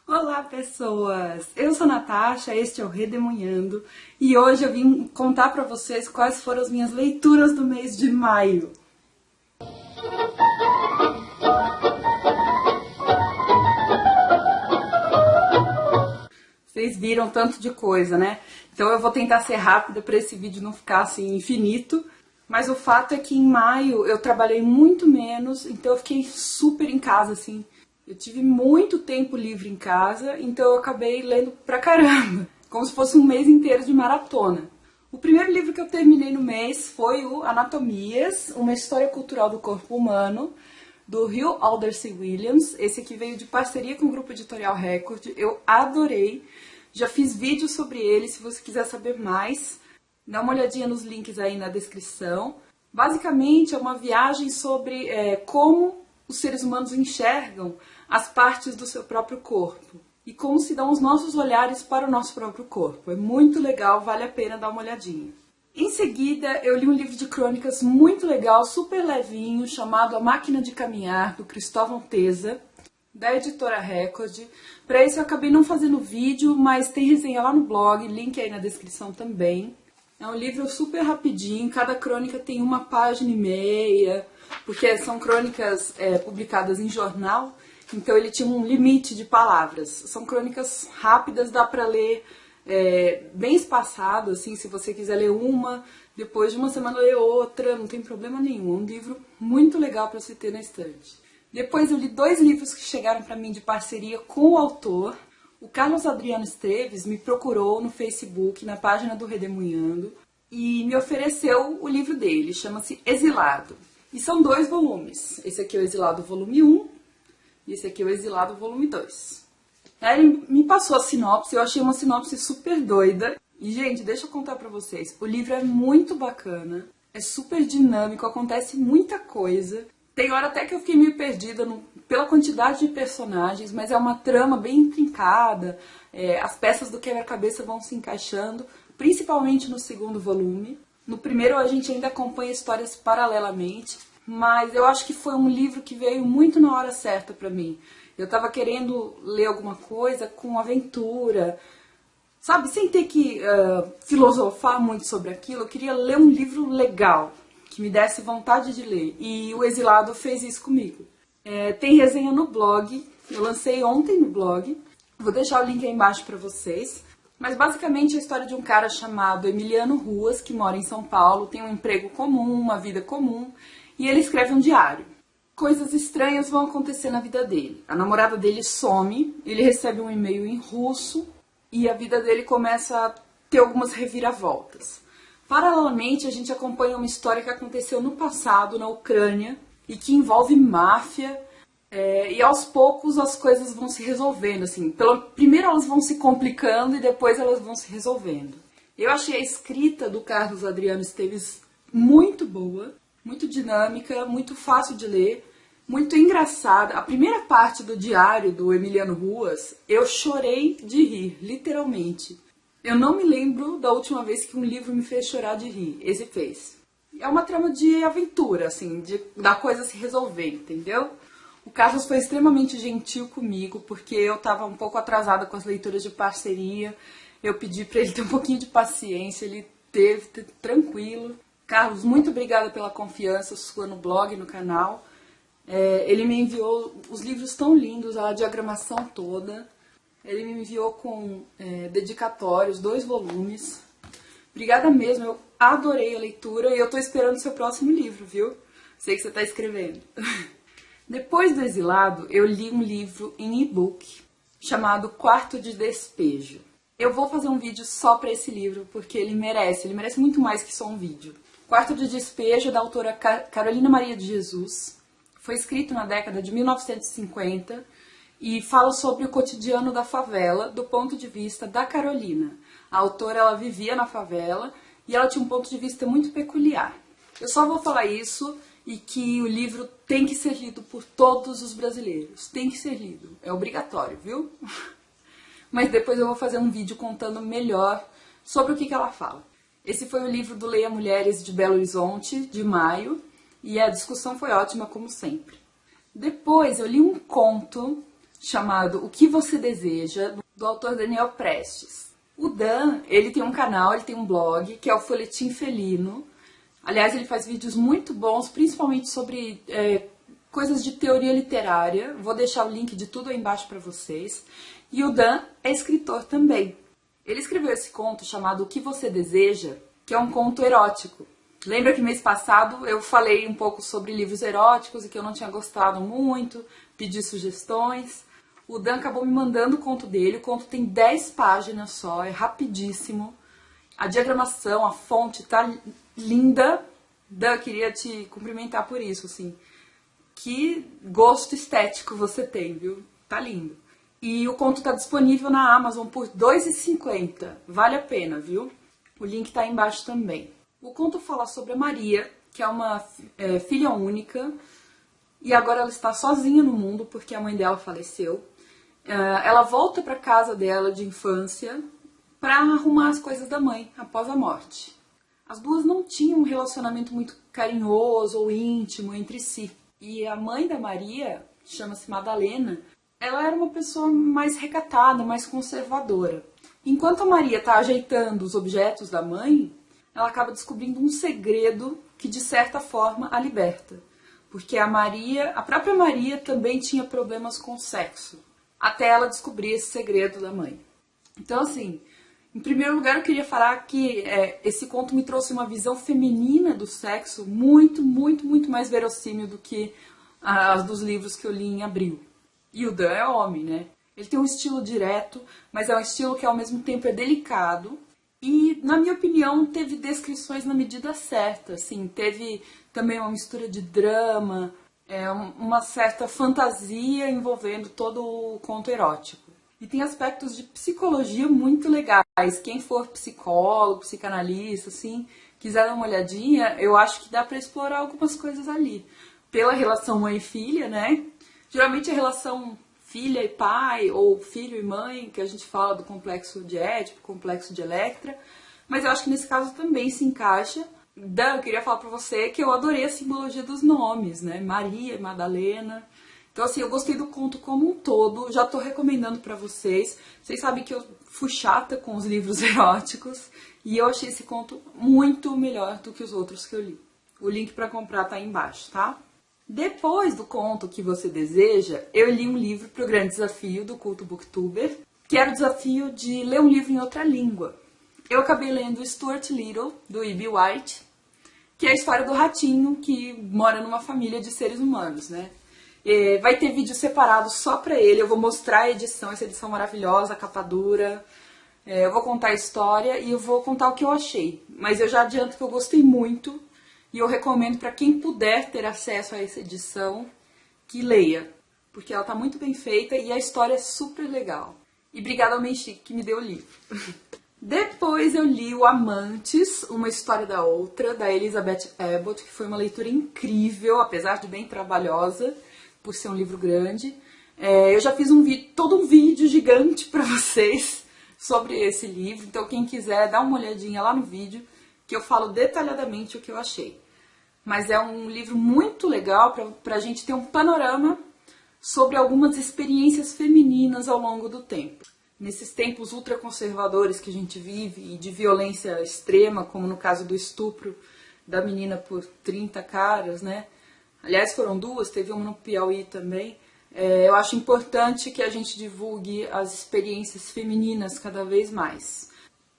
Olá, pessoas! Eu sou a Natasha, este é o Redemunhando e hoje eu vim contar para vocês quais foram as minhas leituras do mês de maio. Vocês viram tanto de coisa, né? Então eu vou tentar ser rápida para esse vídeo não ficar assim infinito. Mas o fato é que em maio eu trabalhei muito menos, então eu fiquei super em casa, assim. Eu tive muito tempo livre em casa, então eu acabei lendo pra caramba. Como se fosse um mês inteiro de maratona. O primeiro livro que eu terminei no mês foi o Anatomias, uma história cultural do corpo humano, do Hugh Aldersley Williams. Esse aqui veio de parceria com o Grupo Editorial Record. Eu adorei. Já fiz vídeo sobre ele, se você quiser saber mais. Dá uma olhadinha nos links aí na descrição. Basicamente é uma viagem sobre como os seres humanos enxergam as partes do seu próprio corpo e como se dão os nossos olhares para o nosso próprio corpo. É muito legal, vale a pena dar uma olhadinha. Em seguida, eu li um livro de crônicas muito legal, super levinho, chamado A Máquina de Caminhar, do Cristóvão Teza, da editora Record. Para isso eu acabei não fazendo vídeo, mas tem resenha lá no blog, link aí na descrição também. É um livro super rapidinho, cada crônica tem 1,5 páginas, porque são crônicas publicadas em jornal, então ele tinha um limite de palavras. São crônicas rápidas, dá para ler bem espaçado, assim, se você quiser ler uma, depois de uma semana ler outra, não tem problema nenhum. É um livro muito legal para se ter na estante. Depois eu li 2 livros que chegaram para mim de parceria com o autor. O Carlos Adriano Esteves me procurou no Facebook, na página do Redemunhando, e me ofereceu o livro dele, chama-se Exilado. E são 2 volumes. Esse aqui é o Exilado volume 1 e esse aqui é o Exilado volume 2. Aí ele me passou a sinopse, eu achei uma sinopse super doida. E, gente, deixa eu contar pra vocês. O livro é muito bacana, é super dinâmico, acontece muita coisa. Tem hora até que eu fiquei meio perdida pela quantidade de personagens, mas é uma trama bem intrincada. As peças do quebra-cabeça vão se encaixando, principalmente no segundo volume. No primeiro a gente ainda acompanha histórias paralelamente, mas eu acho que foi um livro que veio muito na hora certa pra mim. Eu tava querendo ler alguma coisa com aventura, sabe, sem ter que filosofar muito sobre aquilo. Eu queria ler um livro legal, que me desse vontade de ler. E o Exilado fez isso comigo. Tem resenha no blog, eu lancei ontem no blog. Vou deixar o link aí embaixo pra vocês. Mas basicamente é a história de um cara chamado Emiliano Ruas, que mora em São Paulo, tem um emprego comum, uma vida comum, e ele escreve um diário. Coisas estranhas vão acontecer na vida dele. A namorada dele some, ele recebe um e-mail em russo, e a vida dele começa a ter algumas reviravoltas. Paralelamente, a gente acompanha uma história que aconteceu no passado, na Ucrânia, e que envolve máfia, e aos poucos as coisas vão se resolvendo, assim. Primeiro elas vão se complicando e depois elas vão se resolvendo. Eu achei a escrita do Carlos Adriano Esteves muito boa, muito dinâmica, muito fácil de ler, muito engraçada. A primeira parte do diário do Emiliano Ruas, eu chorei de rir, literalmente. Eu não me lembro da última vez que um livro me fez chorar de rir. Esse fez. É uma trama de aventura, assim, da coisa se resolver, entendeu? O Carlos foi extremamente gentil comigo, porque eu estava um pouco atrasada com as leituras de parceria. Eu pedi para ele ter um pouquinho de paciência, ele teve, tranquilo. Carlos, muito obrigada pela confiança sua no blog, no canal. Ele me enviou os livros tão lindos, a diagramação toda. Ele me enviou com dedicatórios, 2 volumes. Obrigada mesmo, eu adorei a leitura e eu tô esperando o seu próximo livro, viu? Sei que você tá escrevendo. Depois do Exilado, eu li um livro em e-book chamado Quarto de Despejo. Eu vou fazer um vídeo só para esse livro, porque ele merece muito mais que só um vídeo. Quarto de Despejo, da autora Carolina Maria de Jesus. Foi escrito na década de 1950 e fala sobre o cotidiano da favela do ponto de vista da Carolina. A autora, ela vivia na favela e ela tinha um ponto de vista muito peculiar. Eu só vou falar isso e que o livro tem que ser lido por todos os brasileiros. Tem que ser lido. É obrigatório, viu? Mas depois eu vou fazer um vídeo contando melhor sobre o que ela fala. Esse foi o livro do Leia Mulheres de Belo Horizonte, de maio, e a discussão foi ótima, como sempre. Depois eu li um conto chamado O Que Você Deseja, do autor Daniel Prestes. O Dan, ele tem um canal, ele tem um blog, que é o Folhetim Felino. Aliás, ele faz vídeos muito bons, principalmente sobre coisas de teoria literária. Vou deixar o link de tudo aí embaixo para vocês. E o Dan é escritor também. Ele escreveu esse conto chamado O Que Você Deseja, que é um conto erótico. Lembra que mês passado eu falei um pouco sobre livros eróticos e que eu não tinha gostado muito, pedi sugestões. O Dan acabou me mandando o conto dele. O conto tem 10 páginas só, é rapidíssimo. A diagramação, a fonte tá linda. Dan, queria te cumprimentar por isso, assim. Que gosto estético você tem, viu? Tá lindo. E o conto tá disponível na Amazon por R$ 2,50. Vale a pena, viu? O link tá aí embaixo também. O conto fala sobre a Maria, que é uma filha única, e agora ela está sozinha no mundo porque a mãe dela faleceu. Ela volta para casa dela de infância para arrumar as coisas da mãe após a morte. As duas não tinham um relacionamento muito carinhoso ou íntimo entre si. E a mãe da Maria, chama-se Madalena, ela era uma pessoa mais recatada, mais conservadora. Enquanto a Maria está ajeitando os objetos da mãe, ela acaba descobrindo um segredo que, de certa forma, a liberta. Porque a própria Maria também tinha problemas com sexo, até ela descobrir esse segredo da mãe. Então, assim, em primeiro lugar, eu queria falar que esse conto me trouxe uma visão feminina do sexo muito, muito, muito mais verossímil do que as dos livros que eu li em abril. E o Dan é homem, né? Ele tem um estilo direto, mas é um estilo que ao mesmo tempo é delicado. E, na minha opinião, teve descrições na medida certa, assim, teve também uma mistura de drama, uma certa fantasia envolvendo todo o conto erótico. E tem aspectos de psicologia muito legais. Quem for psicólogo, psicanalista, assim, quiser dar uma olhadinha, eu acho que dá para explorar algumas coisas ali. Pela relação mãe e filha, né? Geralmente a relação filha e pai, ou filho e mãe, que a gente fala do complexo de Édipo, complexo de Electra, mas eu acho que nesse caso também se encaixa. Dan, eu queria falar pra você que eu adorei a simbologia dos nomes, né? Maria e Madalena. Então, assim, eu gostei do conto como um todo, já tô recomendando pra vocês. Vocês sabem que eu fui chata com os livros eróticos, e eu achei esse conto muito melhor do que os outros que eu li. O link pra comprar tá aí embaixo, tá? Depois do conto Que Você Deseja, eu li um livro para o grande desafio do Culto Booktuber, que era o desafio de ler um livro em outra língua. Eu acabei lendo Stuart Little, do E.B. White, que é a história do ratinho que mora numa família de seres humanos, né? Vai ter vídeo separado só para ele, eu vou mostrar a edição, essa edição maravilhosa, a capa dura. Eu vou contar a história e eu vou contar o que eu achei. Mas eu já adianto que eu gostei muito. E eu recomendo para quem puder ter acesso a essa edição, que leia. Porque ela está muito bem feita e a história é super legal. E obrigada ao Menchique que me deu o livro. Depois eu li o Amantes, Uma História da Outra, da Elizabeth Abbott, que foi uma leitura incrível, apesar de bem trabalhosa, por ser um livro grande. Eu já fiz todo um vídeo gigante para vocês sobre esse livro, então quem quiser dá uma olhadinha lá no vídeo, que eu falo detalhadamente o que eu achei. Mas é um livro muito legal para a gente ter um panorama sobre algumas experiências femininas ao longo do tempo. Nesses tempos ultraconservadores que a gente vive e de violência extrema, como no caso do estupro da menina por 30 caras, né? Aliás, foram duas, teve uma no Piauí também. Eu acho importante que a gente divulgue as experiências femininas cada vez mais.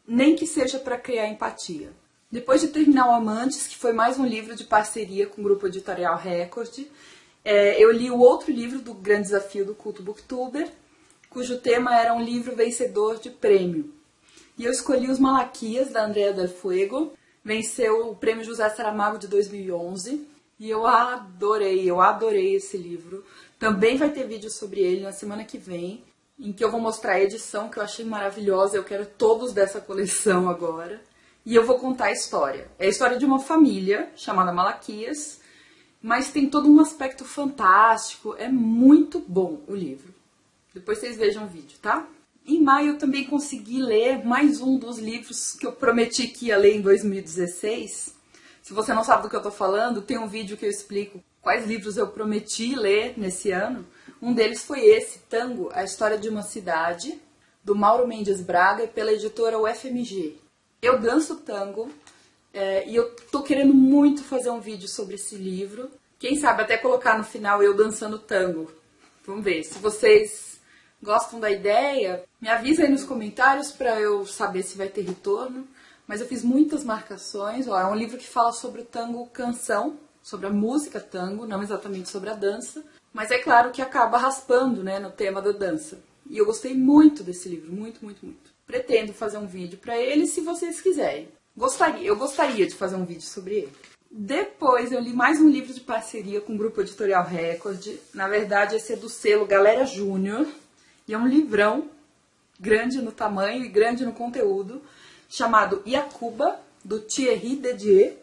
Nem que seja para criar empatia. Depois de terminar o Amantes, que foi mais um livro de parceria com o Grupo Editorial Record, eu li o outro livro do Grande Desafio do Culto Booktuber, cujo tema era um livro vencedor de prêmio. E eu escolhi Os Malaquias, da Andrea Del Fuego, venceu o Prêmio José Saramago de 2011, e eu adorei esse livro. Também vai ter vídeo sobre ele na semana que vem, em que eu vou mostrar a edição que eu achei maravilhosa, eu quero todos dessa coleção agora. E eu vou contar a história. É a história de uma família chamada Malaquias, mas tem todo um aspecto fantástico. É muito bom o livro. Depois vocês vejam o vídeo, tá? Em maio eu também consegui ler mais um dos livros que eu prometi que ia ler em 2016. Se você não sabe do que eu tô falando, tem um vídeo que eu explico quais livros eu prometi ler nesse ano. Um deles foi esse, Tango, a história de uma cidade, do Mauro Mendes Braga, pela editora UFMG. Eu danço tango e eu tô querendo muito fazer um vídeo sobre esse livro. Quem sabe até colocar no final eu dançando tango. Vamos ver, se vocês gostam da ideia, me avisa aí nos comentários para eu saber se vai ter retorno. Mas eu fiz muitas marcações, ó, é um livro que fala sobre o tango canção, sobre a música tango, não exatamente sobre a dança. Mas é claro que acaba raspando, né, no tema da dança. E eu gostei muito desse livro, muito, muito, muito. Pretendo fazer um vídeo para ele se vocês quiserem. Eu gostaria de fazer um vídeo sobre ele. Depois eu li mais um livro de parceria com o Grupo Editorial Record. Na verdade, esse é do selo Galera Júnior. E é um livrão, grande no tamanho e grande no conteúdo, chamado Iacuba, do Thierry Dedier,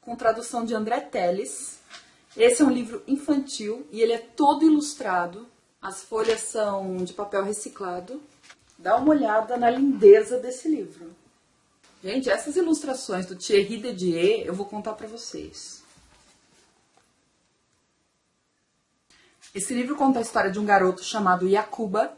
com tradução de André Teles. Esse é um livro infantil e ele é todo ilustrado. As folhas são de papel reciclado. Dá uma olhada na lindeza desse livro. Gente, essas ilustrações do Thierry Dedier eu vou contar pra vocês. Esse livro conta a história de um garoto chamado Iacuba.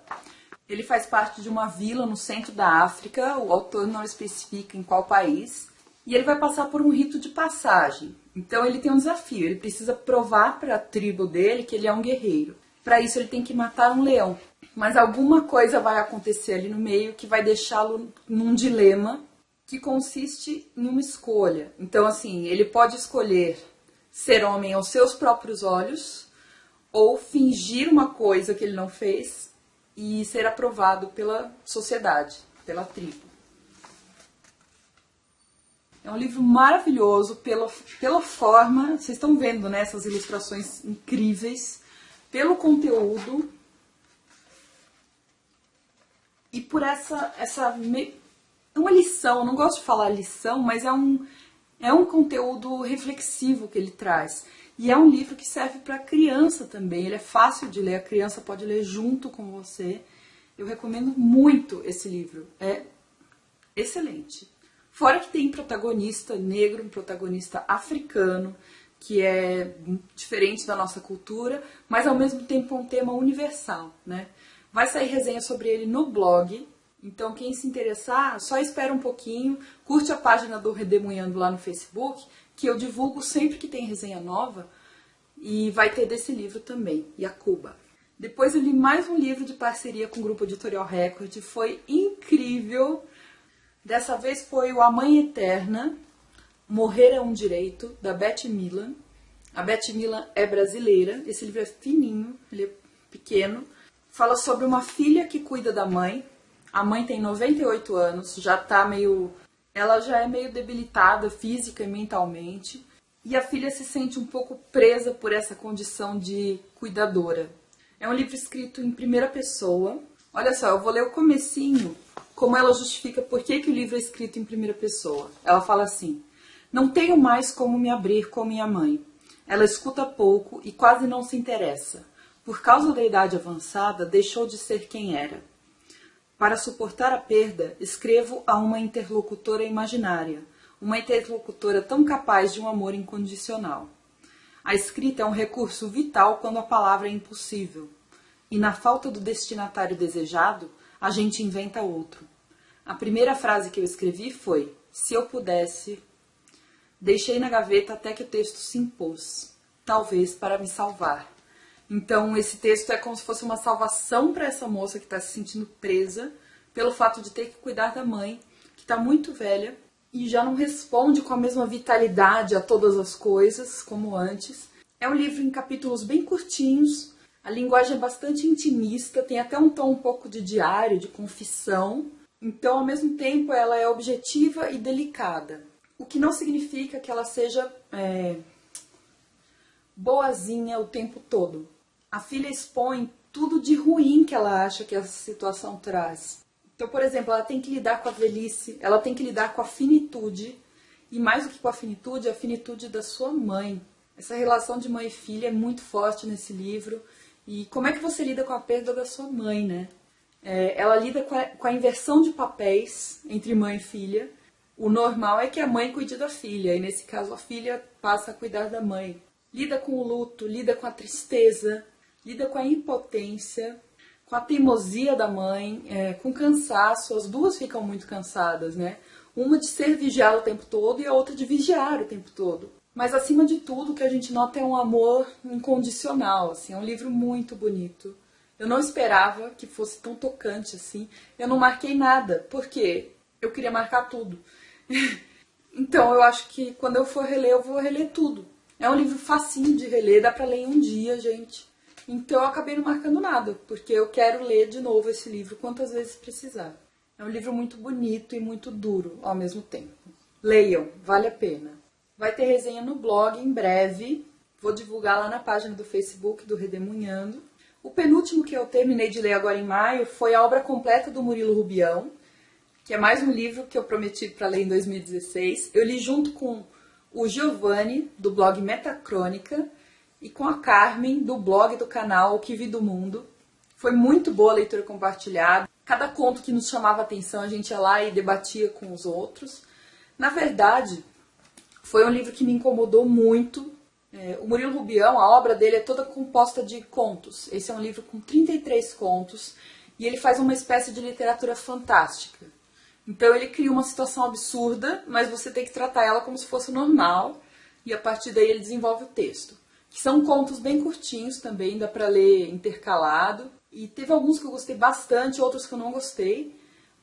Ele faz parte de uma vila no centro da África, o autor não especifica em qual país. E ele vai passar por um rito de passagem. Então ele tem um desafio, ele precisa provar para a tribo dele que ele é um guerreiro. Para isso ele tem que matar um leão. Mas alguma coisa vai acontecer ali no meio que vai deixá-lo num dilema que consiste em uma escolha. Então assim, ele pode escolher ser homem aos seus próprios olhos ou fingir uma coisa que ele não fez e ser aprovado pela sociedade, pela tribo. É um livro maravilhoso pela forma, vocês estão vendo, né, essas ilustrações incríveis, pelo conteúdo e por é uma lição, eu não gosto de falar lição, mas é um conteúdo reflexivo que ele traz. E é um livro que serve para criança também, ele é fácil de ler, a criança pode ler junto com você. Eu recomendo muito esse livro, é excelente. Fora que tem protagonista negro, um protagonista africano, que é diferente da nossa cultura, mas ao mesmo tempo é um tema universal, né? Vai sair resenha sobre ele no blog, então quem se interessar, só espera um pouquinho, curte a página do Redemoinhando lá no Facebook, que eu divulgo sempre que tem resenha nova, e vai ter desse livro também, Iacuba. Depois eu li mais um livro de parceria com o Grupo Editorial Record, foi incrível. Dessa vez foi o A Mãe Eterna, Morrer é um Direito, da Beth Milan. A Beth Milan é brasileira, esse livro é fininho, ele é pequeno. Fala sobre uma filha que cuida da mãe. A mãe tem 98 anos, ela já é meio debilitada física e mentalmente. E a filha se sente um pouco presa por essa condição de cuidadora. É um livro escrito em primeira pessoa. Olha só, eu vou ler o comecinho, como ela justifica por que o livro é escrito em primeira pessoa. Ela fala assim: não tenho mais como me abrir com minha mãe. Ela escuta pouco e quase não se interessa. Por causa da idade avançada, deixou de ser quem era. Para suportar a perda, escrevo a uma interlocutora imaginária, uma interlocutora tão capaz de um amor incondicional. A escrita é um recurso vital quando a palavra é impossível. E na falta do destinatário desejado, a gente inventa outro. A primeira frase que eu escrevi foi: se eu pudesse. Deixei na gaveta até que o texto se impôs, talvez para me salvar. Então esse texto é como se fosse uma salvação para essa moça que está se sentindo presa pelo fato de ter que cuidar da mãe, que está muito velha e já não responde com a mesma vitalidade a todas as coisas como antes. É um livro em capítulos bem curtinhos, a linguagem é bastante intimista, tem até um tom um pouco de diário, de confissão. Então, ao mesmo tempo, ela é objetiva e delicada. O que não significa que ela seja boazinha o tempo todo. A filha expõe tudo de ruim que ela acha que essa situação traz. Então, por exemplo, ela tem que lidar com a velhice, ela tem que lidar com a finitude. E mais do que com a finitude da sua mãe. Essa relação de mãe e filha é muito forte nesse livro. E como é que você lida com a perda da sua mãe, né? Ela lida com a inversão de papéis entre mãe e filha. O normal é que a mãe cuide da filha, e nesse caso a filha passa a cuidar da mãe. Lida com o luto, lida com a tristeza, lida com a impotência, com a teimosia da mãe, com cansaço. As duas ficam muito cansadas, né? Uma de ser vigiada o tempo todo e a outra de vigiar o tempo todo. Mas acima de tudo, o que a gente nota é um amor incondicional, assim, é um livro muito bonito. Eu não esperava que fosse tão tocante assim. Eu não marquei nada, porque eu queria marcar tudo. Então eu acho que quando eu for reler, eu vou reler tudo. É um livro facinho de reler, dá pra ler em um dia, gente. Então eu acabei não marcando nada, porque eu quero ler de novo esse livro quantas vezes precisar. É um livro muito bonito e muito duro ao mesmo tempo. Leiam, vale a pena. Vai ter resenha no blog em breve. Vou divulgar lá na página do Facebook do Redemunhando. O penúltimo que eu terminei de ler agora em maio foi a obra completa do Murilo Rubião, que é mais um livro que eu prometi para ler em 2016. Eu li junto com o Giovanni, do blog Metacrônica, e com a Carmen, do blog do canal O Que Vi do Mundo. Foi muito boa a leitura compartilhada. Cada conto que nos chamava a atenção, a gente ia lá e debatia com os outros. Na verdade, foi um livro que me incomodou muito. O Murilo Rubião, a obra dele é toda composta de contos. Esse é um livro com 33 contos e ele faz uma espécie de literatura fantástica. Então ele cria uma situação absurda, mas você tem que tratar ela como se fosse normal e a partir daí ele desenvolve o texto. Que são contos bem curtinhos também, dá pra ler intercalado. E teve alguns que eu gostei bastante, outros que eu não gostei.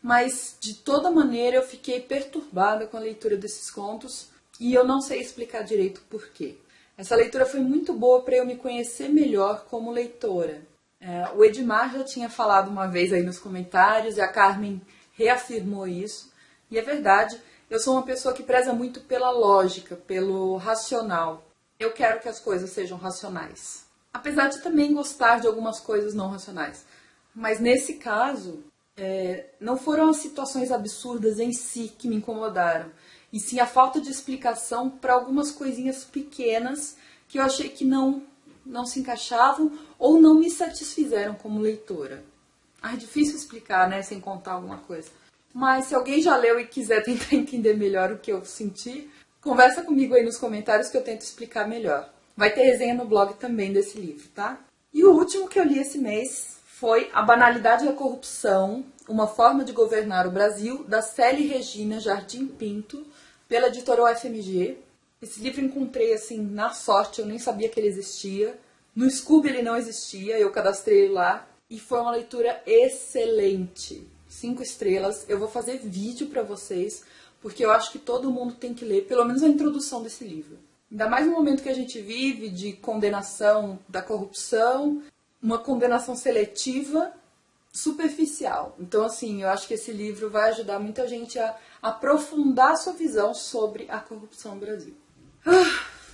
Mas de toda maneira eu fiquei perturbada com a leitura desses contos e eu não sei explicar direito por quê. Essa leitura foi muito boa para eu me conhecer melhor como leitora. O Edmar já tinha falado uma vez aí nos comentários e a Carmen reafirmou isso. E é verdade, eu sou uma pessoa que preza muito pela lógica, pelo racional. Eu quero que as coisas sejam racionais. Apesar de também gostar de algumas coisas não racionais. Mas nesse caso, não foram as situações absurdas em si que me incomodaram. E sim a falta de explicação para algumas coisinhas pequenas que eu achei que não se encaixavam ou não me satisfizeram como leitora. É difícil explicar, né, sem contar alguma coisa. Mas se alguém já leu e quiser tentar entender melhor o que eu senti, conversa comigo aí nos comentários que eu tento explicar melhor. Vai ter resenha no blog também desse livro, tá? E o último que eu li esse mês foi A Banalidade da Corrupção, Uma Forma de Governar o Brasil, da Célia Regina Jardim Pinto, pela editora UFMG. Esse livro eu encontrei assim na sorte, eu nem sabia que ele existia. No Scooby ele não existia, eu cadastrei ele lá. E foi uma leitura excelente. 5 estrelas. Eu vou fazer vídeo pra vocês, porque eu acho que todo mundo tem que ler, pelo menos a introdução desse livro. Ainda mais no momento que a gente vive de condenação da corrupção, uma condenação seletiva superficial. Então, assim, eu acho que esse livro vai ajudar muita gente a aprofundar a sua visão sobre a corrupção no Brasil.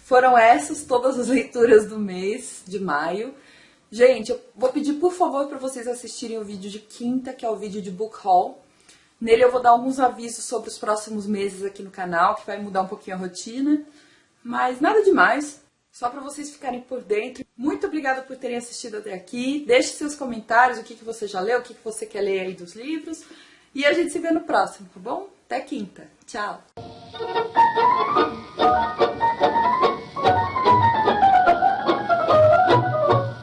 Foram essas todas as leituras do mês de maio. Gente, eu vou pedir, por favor, para vocês assistirem o vídeo de quinta, que é o vídeo de Book Haul. Nele eu vou dar alguns avisos sobre os próximos meses aqui no canal, que vai mudar um pouquinho a rotina. Mas nada demais, só para vocês ficarem por dentro. Muito obrigada por terem assistido até aqui. Deixe seus comentários, o que você já leu, o que você quer ler aí dos livros. E a gente se vê no próximo, tá bom? Até quinta. Tchau!